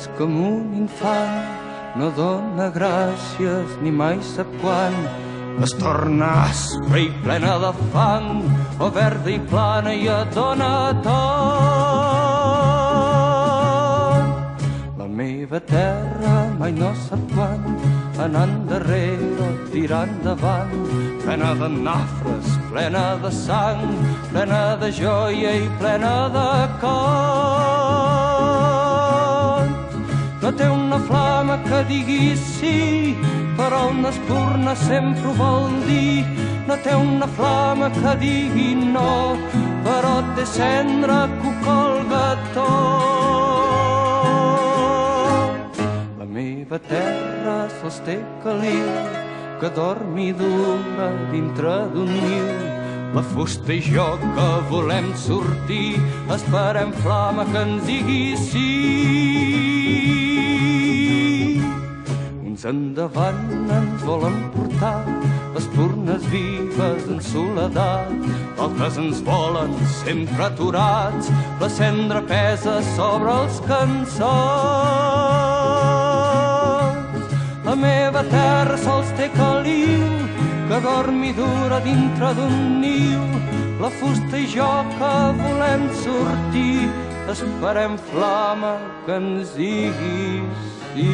és com un infant, no dona gràcies ni mai sap quan. Es torna aspra i plena de fang, o verda i plana i et dona tot. La meva terra mai no sap quan, anar endarrere o tirar endavant, plena de nafres, plena de sang, plena de joia i plena de cor. No té una flama que digui sí, però una espurna sempre ho vol dir. No té una flama que digui no, però té cendra que ho colga tot. La meva terra sosté caliu, que dorm i dura dintre d'un niu. La fusta i jo que volem sortir, esperem flama que ens digui sí. Uns endavant ens volen portar espurnes vives en soledat, altres ens volen sempre aturats, la cendra pesa sobre els cançons. La meva terra sols té caliu, que dorm i dura dintre d'un niu. La fusta i jo que volem sortir, esperem flama que ens digui sí.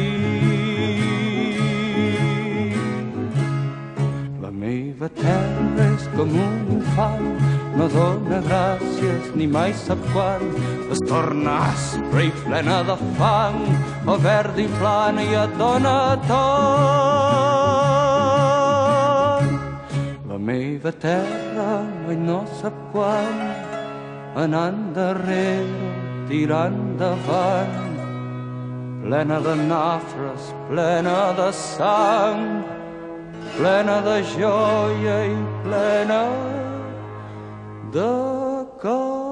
La meva terra és com un infant, no dona gràcies ni mai sap quan. Es torna aspra i plena de fang, o verda i plana i et dona tot. La meva terra mai no sap quan, anar endarrere, tirar endavant, plena de nafres, plena de sang, plena de joia i plena de cor.